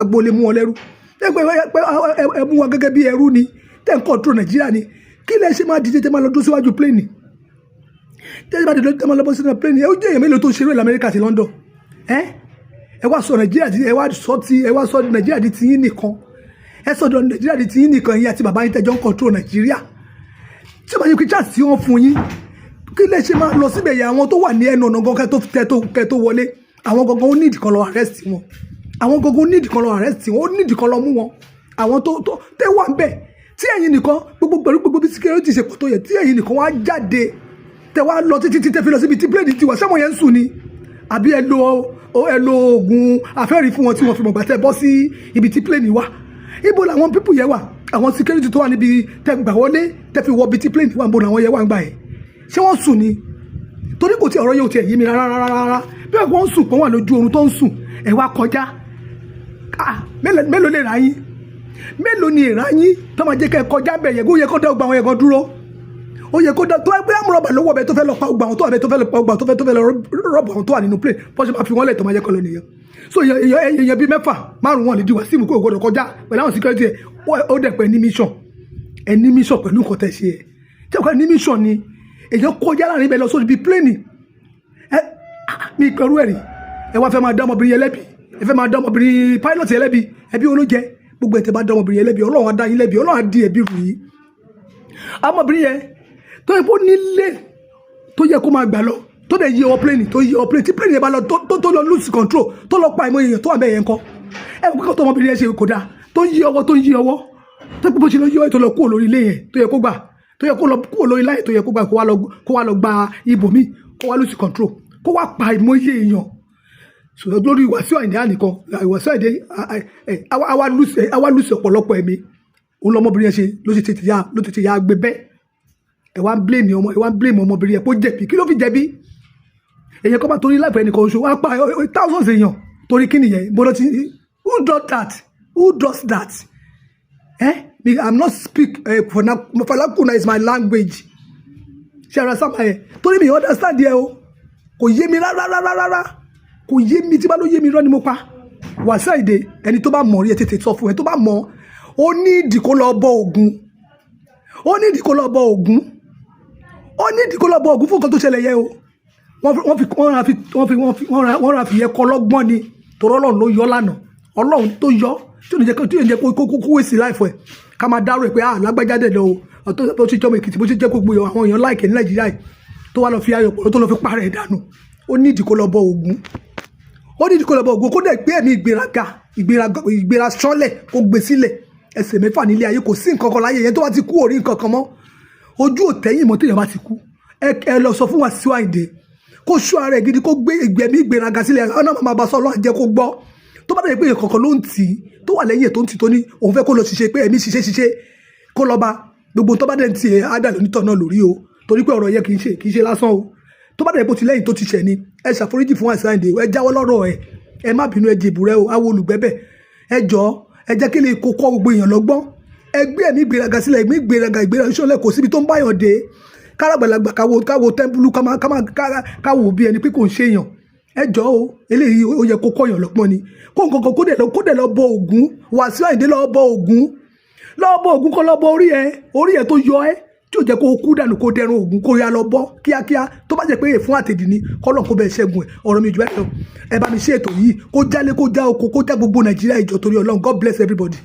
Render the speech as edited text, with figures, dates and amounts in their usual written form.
agboolé mú wọn lẹ́rú ẹ mú wọn gẹ́gẹ́ bí ẹrú ni tẹ́ ń control Nàìjíríà ni kí lẹ ṣe máa dìde tẹ́ máa lọ dúró síwájú plane tẹ́ máa dìde tẹ́ máa lọ bọ́ sínú plane ẹ ó jẹ́ èèyàn mélòó tó ṣeré l'Amẹ́ríkà àti London ẹ wá sọ Nàìjíríà ẹ wá sọ Nàìjíríà di tiyín nìkan ẹ sọ Nàìjíríà di tiyín nìkan yín àti bàbá yín tẹ́jọ́ ń control Nàìjíríà tí wọ́n yẹ kí chance tí wọ́n fún yín kí lẹ ṣe máa lọ síbẹ̀ yẹn àwọn tó wà ní ẹnu ọ̀nà gan kẹ́ tó wọlé àwọn gangan ó nídìí kan lọ arrest wọn àwọn gangan ó nídìí kan lọ arrest wọn ó nídìí kan lọ mú wọn àwọn tó tẹ́ wà ń bẹ̀ tí ẹ̀yin nìkan gbogbo bí security ṣe pọ̀ tó yẹ tí ẹ̀yin nìkan wá jáde tẹ́ wá lọ títí tẹ́ fi lọ síbi tí plane ti wà sẹ́wọ̀n yẹn ń sùn ni àbí ẹ lo oògùn afẹ́rí fún wọn tí wọ́n fi mọ̀gbà tẹ́ bọ́ sí ibi tí plane wà ibo làwọn people yẹn wà àwọn security tó wà níbi tẹ́ gbà wọlé tẹ́ fi wọ ibi tí plane wà ń bọ̀ làwọn yẹn wà ń gbà yẹn ṣé wọ́n sùn ni torí kò tí ọ̀rọ̀ yóò tiẹ̀ yé mi rárá bí wọ́n sùn pọ̀ wà lójú oorun tó ń sùn ẹ̀ wá kọjá mélòó lè rà yín mélòó ni èrà yín tó máa jẹ́ kẹ́ kọjá bẹ̀ yẹn kó yẹ kó dá ọgbà àwọn yẹn kan dúró ó yẹ kó dá tó ẹgbẹ́ àmúrọ̀bà lówó ọbẹ̀ tó fẹ́ lọ pa ọgbà àwọn tó àbẹ̀ tó fẹ́ lọ pa ọgbà tó fẹ́ lọ rọ́bù àwọn tó wà nínú plane bọ́n ṣe máa fi wọ́n lẹ̀ tó máa jẹ́ kọ́ lọ nìyẹn so èèyàn bíi mẹ́fà márùn-ún wọn lè di Wàsíù kó gbọdọ̀ kọjá pẹ̀lú àwọn security ẹ̀ ó dẹ̀ pẹ̀ ní mission pẹ̀lú nǹkan tẹ̀ ṣe ẹ̀ tí ọkọ̀ ní mission ni èèyàn kọjá láàrin ibẹ̀ lọ sórí bíi plane mi pẹ̀lú ẹ̀rí ẹ wá fẹ́ máa dá ọmọbìnrin yẹn lẹ́bi ẹ fẹ́ máa dá ọmọbìnrin pilot yẹn lẹ́bi ẹbí olójẹ gbogbo ẹ̀ tẹ́ bá dá ọmọbìnrin yẹn lẹ́bi Ọlọ́run á dá yín lẹ́bi Ọlọ́run á di ẹ̀bi rù yín ọmọbìnrin yẹn tó yẹ kó nílé tó yẹ kó máa gbà lọ tó dẹ̀ yí ọwọ́ plane tó yí ọwọ́ plane tí plane yẹn bá lọ tó lọ lose control tó lọ pa ìmọ̀ èèyàn tó wà bẹ́ẹ̀ yẹn kọ́ ẹ kó tó ọmọbìnrin yẹn ṣe kò dáa tó yí ọwọ́ tó bó ṣe lọ yí ọwọ́ tó lọ kúrò lórí ilé yẹn tó yẹ kó gbà tó yẹ kó lọ kúrò lórí láyè tó yẹ kó gbà kó wá lọ gba ibòmí kó wá lose control kó wá pa ìmọ̀ èèyàn sọ̀rọ̀ lórí Wàsíù Àyìndé nìkan Wàsíù Àyìndé àwa lùsì ọ̀pọ̀lọpọ̀ ẹ̀mí òun lọmọbìnrin yẹn ṣe ló ti ya gbé bẹ́ẹ̀ ẹ wá ń blame ọmọbìnrin yẹn kó jẹ̀bi kí ló fi jẹ̀bi èyàn kọ́ bá torí láìpẹ́ ẹnìkan oṣù wá pa thousands èèyàn torí kí nìyẹn bọ́dọ̀ ti who does that I'm not speak Falakuna is my language ṣe ara sábà yẹn torí mi understand yẹ o kò yé mi rárá kò yé mi tí bá ló yé mi rọ́ ni mo pa Wàsíù Àyìndé ẹni tó bá mọ̀ rí ẹ tètè sọ fún ẹ tó bá mọ̀ ó ní ìdí kó lọ bọ Ògún fún nǹkan tó ṣẹlẹ̀ yẹ o wọ́n ra fi yẹ kọ́ lọ́gbọ́n ni torí Ọlọ́run ló yọ lánàá Ọlọ́run tó yọ tí ò ní jẹ́ kó wéṣì láìfọ̀ ẹ̀ ká máa dárò ẹ̀ pé lágbájáde lọ o tó ti jọmọ Èkìtì bó ti jẹ́ gbogbo àwọn èèyàn láìkẹ́ ní Nàìjíríà yìí tó wá lọ fi ayọ̀ pọ̀ tó lọ fi parẹ́ dànù ó ní ìdí kó lọ bọ Ògún kó dẹ̀ gbé ẹ̀mí ìgbéra sọ́lẹ̀ kó gbé sílẹ̀ ẹsẹ̀ mẹ́fà nílé ayé kò sí nǹkan kan láyé yẹn tó bá ti kú orí nǹkan kan mọ́ ojú òtẹ́yìn mọ́ téèyàn bá ti kú ẹ lọ sọ fún Wàsíù Àyìndé kó ṣọ́ ara ẹ̀ gidi kó gbé ìgbẹ̀mí ìgbéraga sílẹ̀ ọ̀nà máa bá sọ Ọlọ́run jẹ́ kó gbọ́ tó bá dẹ̀ pé nǹkan kan ló ń tì í tó wà lẹ́yìn tó ń tì tó ní òun fẹ́ kó lọ ṣiṣẹ́ pé ẹ̀mí ṣiṣẹ́ kó lọ bá gbogbo tó bá dẹ̀ ń tì ẹ́ ádà lónítọ̀ náà lórí o torí pé ọ̀rọ̀ yẹ kì í ṣe lásán o tó bá dẹ̀ bó ti lẹ́yìn tó ti ṣẹ̀ ni ẹ ṣàforíjì fún Wàsíù Àyìndé ẹ jáwọ́ lọ́rọ̀ ẹ má bínú ẹ jèbù rẹ o àwọn olùgbẹ́bẹ̀ ẹ jọ̀ọ́ ẹ jẹ́ kí lè kó kọ́ gbogbo èèyàn lọ́gbọ́n ẹgbẹ́ ẹ̀mí ìgbéraga sílẹ̀ ẹ̀mí ìgbéraga ìṣọ̀lẹ̀ kò síbi tó ń báyọ̀ dé káràgbàlagbà káwo tẹ́ḿpìlù káwo bí ẹni pé kò ń ṣe èèyàn ẹ jọ̀ọ́ o eléyìí ó yẹ kó kọ́yàn lọ́gbọ́n ni kó nǹkan kó dẹ̀ lọ bọ Ògún Wàsíù Àyìndé lọ bọ Ògún kó lọ bọ orí ẹ tó yọ ẹ tí ò jẹ́ kó kú dànù kó dẹrun Ògún kó yá lọ bọ́ kíákíá tó bá jẹ́ pé fún àtẹ̀dì ni kọ́lọ̀ kó bẹ̀ ṣẹ́gun ẹ̀ ọ̀rọ̀ mi jù bẹ́ẹ̀ lọ ẹ bá mi ṣe ètò yìí kó jálé kó já oko kó já gbogbo Nàìjíríà ìjọ torí Ọlọ́run God bless everybody.